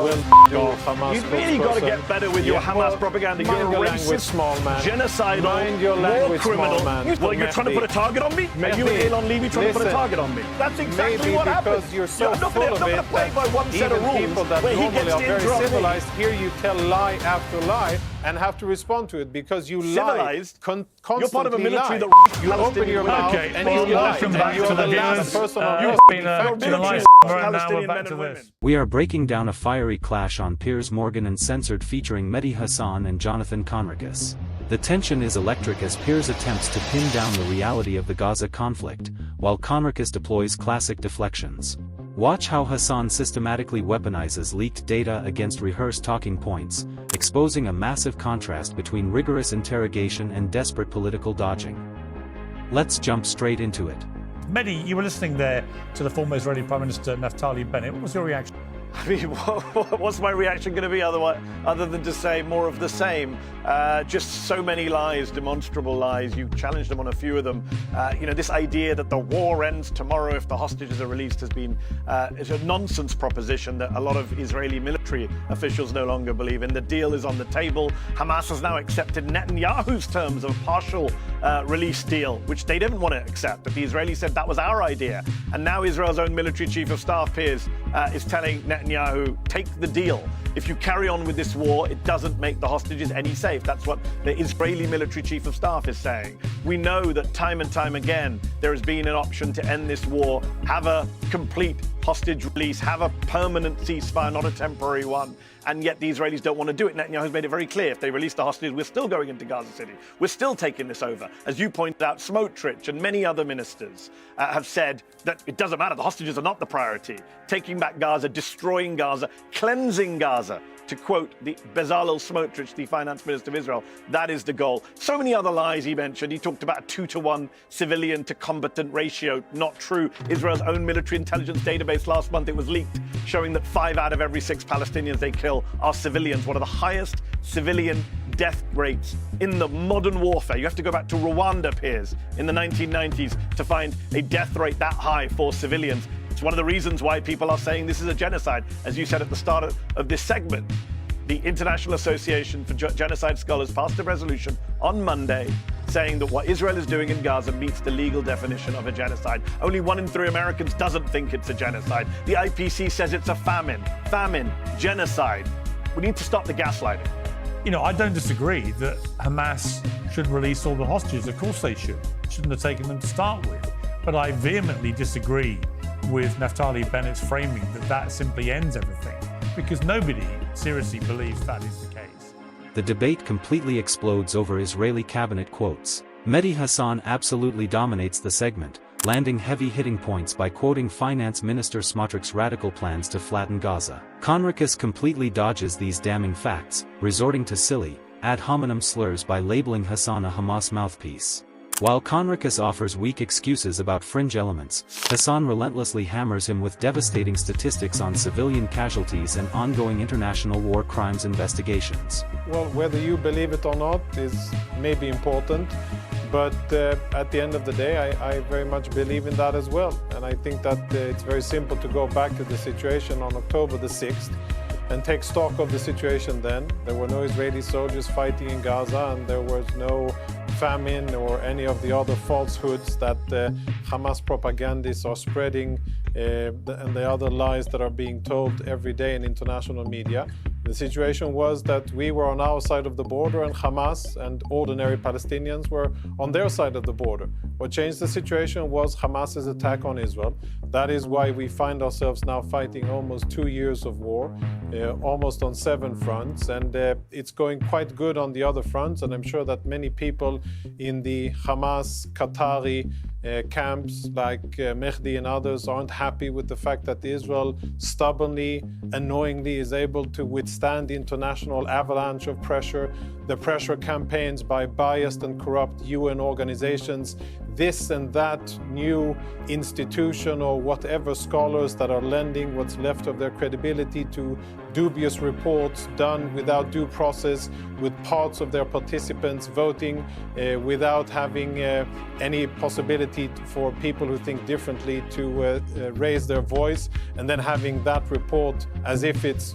will Hamas. You've really got to get better with your Hamas propaganda. You're a racist, small man. genocidal, war criminal. You're trying to put a target on me? Are you and Elon Levy trying to put a target on me? That's exactly what happened. You're so I'm not full going of it to play by one set of rules people that where he normally gets are to very interrupt civilized, me. here you tell lie after lie and have to respond to it because you Civilized? lie. You're part of a military lie. that You open your mouth Okay, and you lie. welcome back You're to the the last viewers. person on You've earth been to be to the factual. live right now. We're back to this. We are breaking down a fiery clash on Piers Morgan Uncensored featuring Mehdi Hasan and Jonathan Conricus. The tension is electric as Piers attempts to pin down the reality of the Gaza conflict, while Conricus deploys classic deflections. Watch how Hasan systematically weaponizes leaked data against rehearsed talking points, exposing a massive contrast between rigorous interrogation and desperate political dodging. Let's jump straight into it. Mehdi, you were listening there to the former Israeli Prime Minister Naftali Bennett. What was your reaction? I mean, what's my reaction going to be other than to say more of the same? Just so many lies, demonstrable lies. You challenged them on a few of them. This idea that the war ends tomorrow if the hostages are released has been is a nonsense proposition that a lot of Israeli military officials no longer believe in. The deal is on the table. Hamas has now accepted Netanyahu's terms of a partial release deal, which they didn't want to accept. But the Israelis said that was our idea. And now Israel's own military chief of staff, Piers, is telling Netanyahu, take the deal. If you carry on with this war, it doesn't make the hostages any safe. That's what the Israeli military chief of staff is saying. We know that time and time again, there has been an option to end this war, have a complete hostage release, have a permanent ceasefire, not a temporary one. And yet the Israelis don't want to do it. Netanyahu has made it very clear, if they release the hostages, we're still going into Gaza City. We're still taking this over. As you pointed out, Smotrich and many other ministers have said that it doesn't matter, the hostages are not the priority. Taking back Gaza, destroying Gaza, cleansing Gaza, to quote the Bezalel Smotrich, the finance minister of Israel, that is the goal. So many other lies he mentioned. He talked about a 2-to-1 civilian to combatant ratio. Not true. Israel's own military intelligence database last month, it was leaked, showing that 5 out of every 6 Palestinians they kill are civilians. One of the highest civilian death rates in the modern warfare. You have to go back to Rwanda, Piers, in the 1990s to find a death rate that high for civilians. It's one of the reasons why people are saying this is a genocide. As you said at the start of this segment, the International Association for Genocide Scholars passed a resolution on Monday saying that what Israel is doing in Gaza meets the legal definition of a genocide. Only 1 in 3 Americans doesn't think it's a genocide. The IPC says it's a famine, genocide. We need to stop the gaslighting. You know, I don't disagree that Hamas should release all the hostages. Of course they should. Shouldn't have taken them to start with. But I vehemently disagree with Naftali Bennett's framing that simply ends everything, because nobody seriously believes that is the case. The debate completely explodes over Israeli cabinet quotes. Mehdi Hasan absolutely dominates the segment, landing heavy-hitting points by quoting Finance Minister Smotrich's radical plans to flatten Gaza. Conricus completely dodges these damning facts, resorting to silly, ad hominem slurs by labeling Hasan a Hamas mouthpiece. While Conricus offers weak excuses about fringe elements, Hasan relentlessly hammers him with devastating statistics on civilian casualties and ongoing international war crimes investigations. Well, whether you believe it or not is maybe important, but at the end of the day, I very much believe in that as well. And I think that it's very simple to go back to the situation on October the 6th and take stock of the situation then. There were no Israeli soldiers fighting in Gaza, and there was no famine or any of the other falsehoods that Hamas propagandists are spreading and the other lies that are being told every day in international media. The situation was that we were on our side of the border and Hamas and ordinary Palestinians were on their side of the border. What changed the situation was Hamas's attack on Israel. That is why we find ourselves now fighting almost 2 years of war, almost on 7 fronts, and it's going quite good on the other fronts, and I'm sure that many people in the Hamas, Qatari camps like Mehdi and others aren't happy with the fact that Israel stubbornly, annoyingly is able to withstand the international avalanche of pressure, the pressure campaigns by biased and corrupt UN organizations, this and that new institution or whatever scholars that are lending what's left of their credibility to dubious reports done without due process, with parts of their participants voting without having any possibility for people who think differently to raise their voice, and then having that report as if it's,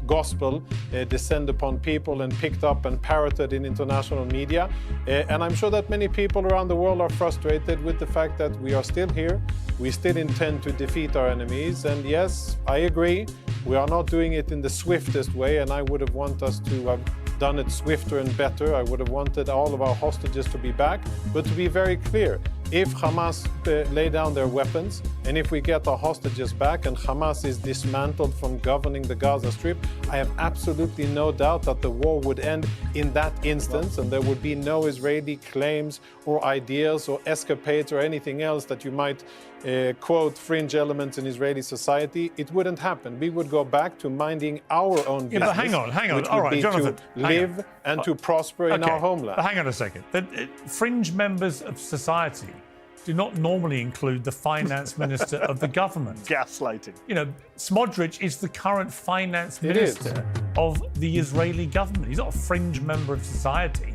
gospel, descend upon people and picked up and parroted in international media. And I'm sure that many people around the world are frustrated with the fact that we are still here. We still intend to defeat our enemies. And yes, I agree, we are not doing it in the swiftest way, and I would have wanted us to have done it swifter and better. I would have wanted all of our hostages to be back. But to be very clear, if Hamas lay down their weapons, and if we get our hostages back and Hamas is dismantled from governing the Gaza Strip, I have absolutely no doubt that the war would end in that instance, and there would be no Israeli claims or ideas or escapades or anything else that you might quote fringe elements in Israeli society. It wouldn't happen. We would go back to minding our own business. But hang on. Which All would right, be Jonathan, to live and to prosper in our homeland. But hang on a second. Fringe members of society do not normally include the finance minister of the government. Gaslighting. Smotrich is the current finance minister of the Israeli government. He's not a fringe member of society.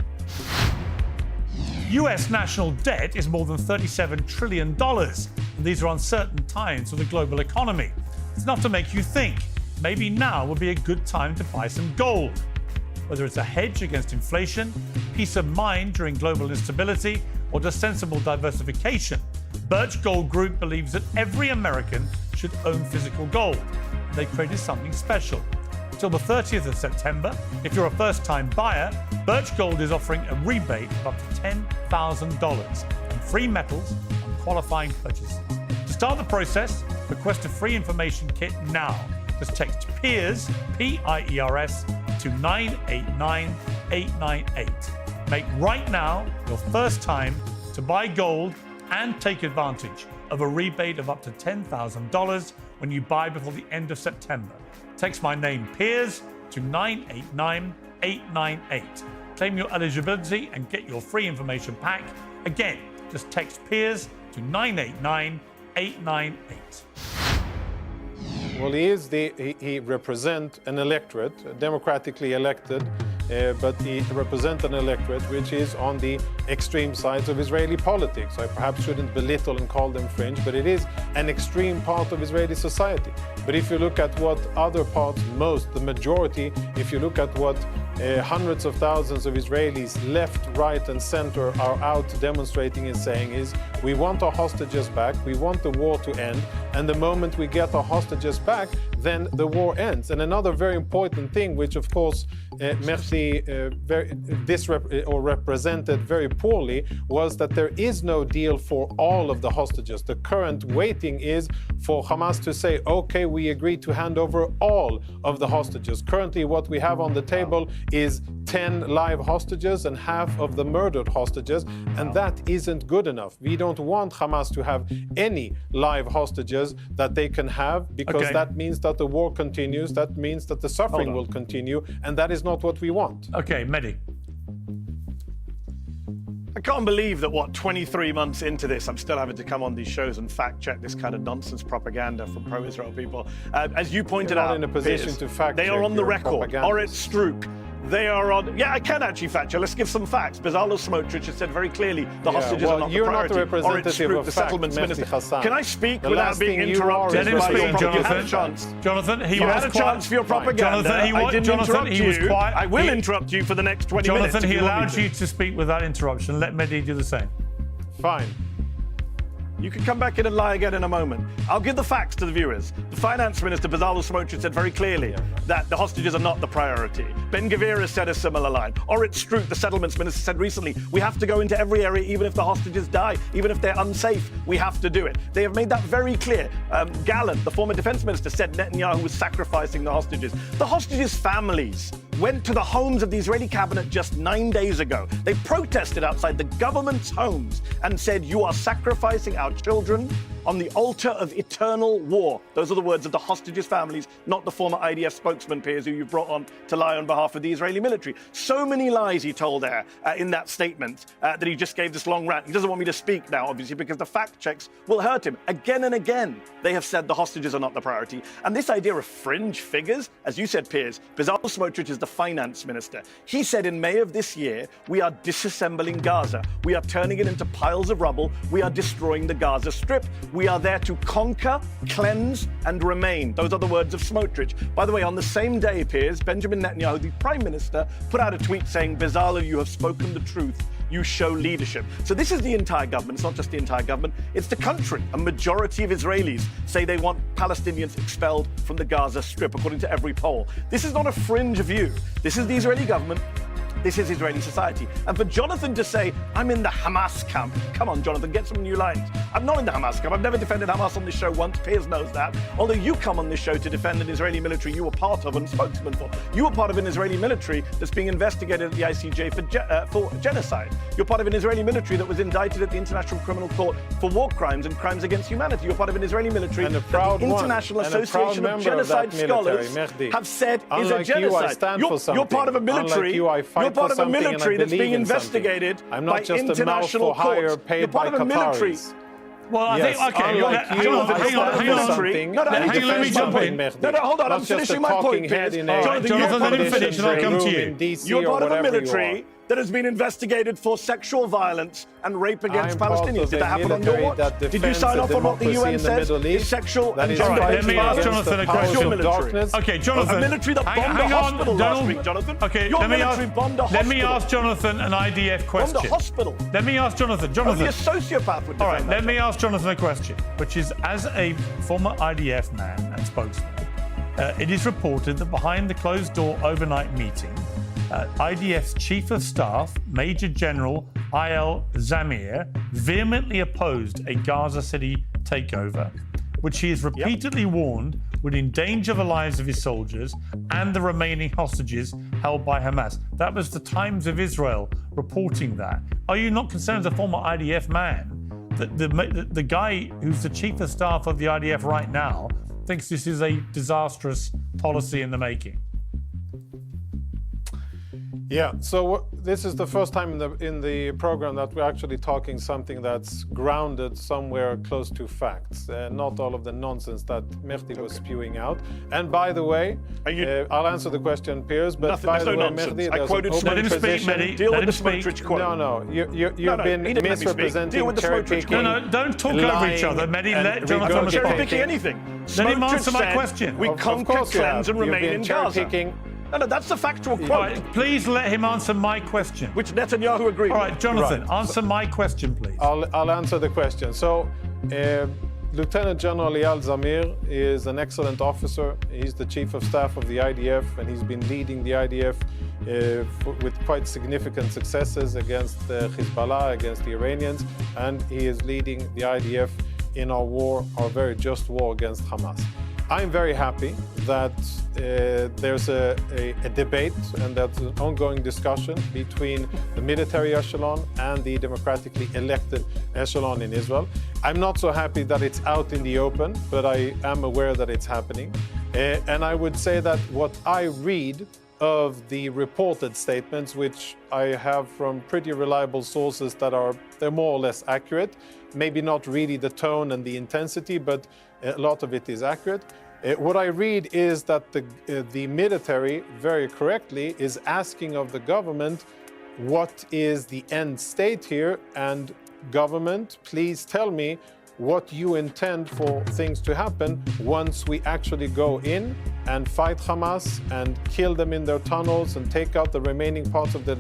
US national debt is more than $37 trillion. And these are uncertain times for the global economy. It's enough to make you think, maybe now would be a good time to buy some gold. Whether it's a hedge against inflation, peace of mind during global instability, or just sensible diversification, Birch Gold Group believes that every American should own physical gold. They created something special. Until the 30th of September, if you're a first-time buyer, Birch Gold is offering a rebate of up to $10,000 and free metals on qualifying purchases. To start the process, request a free information kit now. Just text PIERS, P-I-E-R-S, to 989898. Make right now your first time to buy gold and take advantage of a rebate of up to $10,000 when you buy before the end of September. Text my name, Piers, to 989898. Claim your eligibility and get your free information pack. Again, just text Piers to 989898. Well, he represents an electorate, democratically elected, but he represents an electorate which is on the extreme sides of Israeli politics. I perhaps shouldn't belittle and call them fringe, but it is an extreme part of Israeli society. But if you look at what other parts, the majority, if you look at what hundreds of thousands of Israelis, left, right, and center, are out demonstrating and saying is, we want our hostages back, we want the war to end, and the moment we get our hostages back, then the war ends. And another very important thing, which of course Mehdi represented very poorly, was that there is no deal for all of the hostages. The current waiting is for Hamas to say, okay, we agree to hand over all of the hostages. Currently, what we have on the table is 10 live hostages and half of the murdered hostages, and that isn't good enough. We don't want Hamas to have any live hostages that they can have, because that means that the war continues, that means that the suffering will continue, and that is not what we want. Okay, Mehdi. I can't believe that, 23 months into this, I'm still having to come on these shows and fact-check this kind of nonsense propaganda from pro-Israel people. As you pointed out, in a position Piers, to fact-check. They are on the record. Orit propagandists. Strouk. They are on. Yeah, I can actually fact check. Let's give some facts. Bezalel Smotrich has said very clearly the hostages are not the you're priority. not the representative Orit Strouk, of the fact, settlements Mehdi minister. Hasan. Can I speak The without last being thing you interrupted? are Let him is speak, You had a Jonathan. chance. Jonathan, he You was had a quiet. chance for your propaganda. Jonathan, he was quiet. I will interrupt you for the next 20 minutes. Jonathan, he allowed you to speak without interruption. Let Mehdi do the same. Fine. You can come back in and lie again in a moment. I'll give the facts to the viewers. The finance minister, Bezalel Smotrich, said very clearly that the hostages are not the priority. Ben-Gvir has said a similar line. Orit Strouk, the settlements minister, said recently, we have to go into every area, even if the hostages die, even if they're unsafe, we have to do it. They have made that very clear. Gallant, the former defense minister, said Netanyahu was sacrificing the hostages. The hostages' families went to the homes of the Israeli cabinet just 9 days ago. They protested outside the government's homes and said, "You are sacrificing our children on the altar of eternal war." Those are the words of the hostages' families, not the former IDF spokesman, Piers, who you brought on to lie on behalf of the Israeli military. So many lies he told there in that statement that he just gave this long rant. He doesn't want me to speak now, obviously, because the fact checks will hurt him. Again and again, they have said the hostages are not the priority. And this idea of fringe figures, as you said, Piers, Bezalel Smotrich is the finance minister. He said in May of this year, we are disassembling Gaza. We are turning it into piles of rubble. We are destroying the Gaza Strip. We are there to conquer, cleanse, and remain. Those are the words of Smotrich. By the way, on the same day, Piers, Benjamin Netanyahu, the prime minister, put out a tweet saying, "Bezalel, you have spoken the truth. You show leadership." So this is the entire government. It's not just the entire government. It's the country. A majority of Israelis say they want Palestinians expelled from the Gaza Strip, according to every poll. This is not a fringe view. This is the Israeli government. This is Israeli society. And for Jonathan to say, "I'm in the Hamas camp," come on, Jonathan, get some new lines. I'm not in the Hamas camp. I've never defended Hamas on this show once. Piers knows that. Although you come on this show to defend an Israeli military you were part of and spokesman for. You were part of an Israeli military that's being investigated at the ICJ for genocide. You're part of an Israeli military that was indicted at the International Criminal Court for war crimes and crimes against humanity. You're part of an Israeli military and that the International Association of Genocide Scholars have said is a genocide. You're part of a military. You're part of a military that's being investigated by international courts. You're part of a military. Well, I think, okay, hang on. Let me jump in. No, hold on, I'm finishing my point, Piers. Jonathan, let me finish and I'll come to you. You're part of a military that has been investigated for sexual violence and rape against Palestinians. Did that happen on your watch? Did you sign off on what the UN says is sexual and gender-based violence? Let me ask Jonathan a question. Okay, Jonathan. A military that bombed a hospital last week, Jonathan. Okay, your military bombed a hospital. Let me ask Jonathan an IDF question. Bombed a hospital. Let me ask Jonathan. Only a sociopath would defend that. All right, let me ask Jonathan a question, which is, as a former IDF man and spokesman, it is reported that behind the closed-door overnight meeting, IDF's Chief of Staff, Major General Ayal Zamir, vehemently opposed a Gaza City takeover, which he has repeatedly warned would endanger the lives of his soldiers and the remaining hostages held by Hamas. That was the Times of Israel reporting that. Are you not concerned as a former IDF man that the guy who's the Chief of Staff of the IDF right now thinks this is a disastrous policy in the making? Yeah, so this is the first time in the program that we're actually talking something that's grounded somewhere close to facts, not all of the nonsense that Mehdi was spewing out. And by the way, I'll answer the question, Piers, but by the way, Mehdi, I quoted Let him speak, Mehdi. Deal with the Smotrich quote. No, you've been misrepresenting, cherry-picking. No, don't talk over each other, Mehdi. Let Jonathan respond. Cherry-picking anything. Let him answer my question. We conquer, cleanse, and remain in Gaza. No, that's the factual quote. All right, please let him answer my question. Which Netanyahu agreed with. All right, Jonathan, answer my question, please. I'll answer the question. So, Lieutenant General Eyal Zamir is an excellent officer. He's the Chief of Staff of the IDF, and he's been leading the IDF with quite significant successes against Hezbollah, against the Iranians, and he is leading the IDF in our very just war against Hamas. I'm very happy that there's a debate and that's an ongoing discussion between the military echelon and the democratically elected echelon in Israel. I'm not so happy that it's out in the open, but I am aware that it's happening. And I would say that what I read of the reported statements, which I have from pretty reliable sources they're more or less accurate, maybe not really the tone and the intensity, but a lot of it is accurate. What I read is that the military, very correctly, is asking of the government, what is the end state here? And government, please tell me what you intend for things to happen once we actually go in and fight Hamas and kill them in their tunnels and take out the remaining parts of the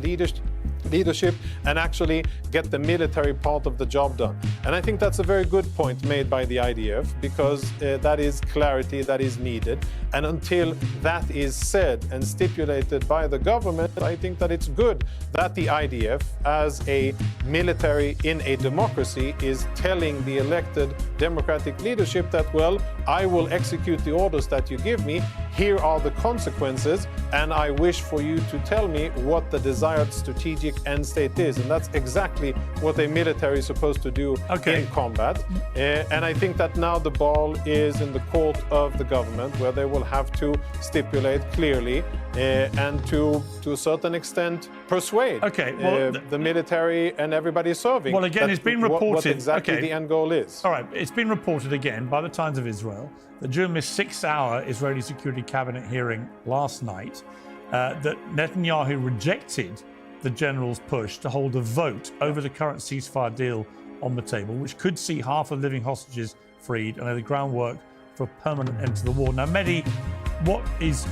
leadership and actually get the military part of the job done. And I think that's a very good point made by the IDF, because that is clarity that is needed. And until that is said and stipulated by the government, I think that it's good that the IDF, as a military in a democracy, is telling the elected democratic leadership that, well, I will execute the orders that you give me, here are the consequences, and I wish for you to tell me what the desired strategic end state is. And that's exactly what a military is supposed to do in combat. And I think that now the ball is in the court of the government, where they will have to stipulate clearly and to a certain extent persuade the military and everybody serving. Well, again, it's been reported what exactly the end goal is. All right, it's been reported again by the Times of Israel that during this 6-hour Israeli Security Cabinet hearing last night, that Netanyahu rejected the general's push to hold a vote over the current ceasefire deal on the table, which could see half of living hostages freed and lay the groundwork for a permanent end to the war. Now, Mehdi, what is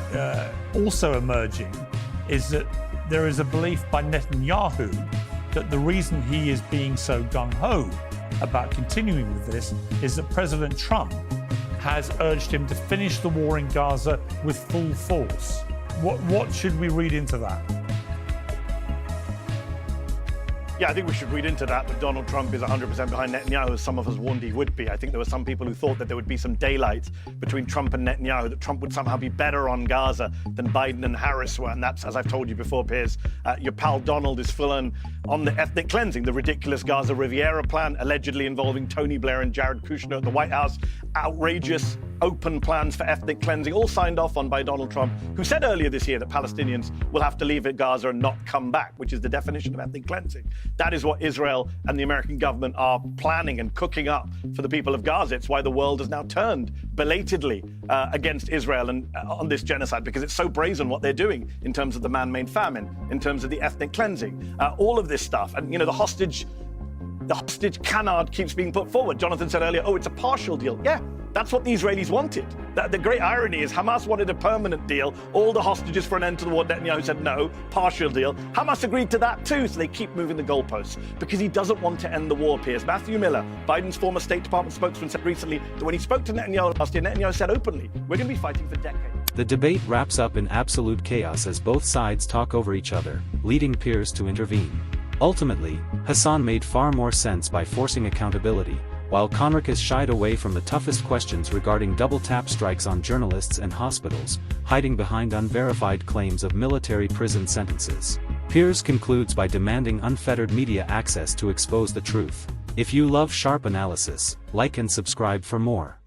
also emerging is that there is a belief by Netanyahu that the reason he is being so gung-ho about continuing with this is that President Trump has urged him to finish the war in Gaza with full force. What should we read into that? Yeah, I think we should read into that Donald Trump is 100% behind Netanyahu, as some of us warned he would be. I think there were some people who thought that there would be some daylight between Trump and Netanyahu, that Trump would somehow be better on Gaza than Biden and Harris were. And that's, as I've told you before, Piers, your pal Donald is full on the ethnic cleansing, the ridiculous Gaza Riviera plan, allegedly involving Tony Blair and Jared Kushner at the White House, outrageous open plans for ethnic cleansing, all signed off on by Donald Trump, who said earlier this year that Palestinians will have to leave Gaza and not come back, which is the definition of ethnic cleansing. That is what Israel and the American government are planning and cooking up for the people of Gaza. It's why the world has now turned belatedly against Israel and on this genocide, because it's so brazen what they're doing in terms of the man-made famine, in terms of the ethnic cleansing, all of this stuff. And, you know, the hostage canard keeps being put forward. Jonathan said earlier, oh, it's a partial deal. Yeah, that's what the Israelis wanted. The great irony is Hamas wanted a permanent deal, all the hostages for an end to the war. Netanyahu said no, partial deal. Hamas agreed to that too, so they keep moving the goalposts because he doesn't want to end the war, Piers. Matthew Miller, Biden's former State Department spokesman, said recently that when he spoke to Netanyahu last year, Netanyahu said openly, we're going to be fighting for decades. The debate wraps up in absolute chaos as both sides talk over each other, leading Piers to intervene. Ultimately, Hassan made far more sense by forcing accountability, while Conricus shied away from the toughest questions regarding double-tap strikes on journalists and hospitals, hiding behind unverified claims of military prison sentences. Piers concludes by demanding unfettered media access to expose the truth. If you love sharp analysis, like and subscribe for more.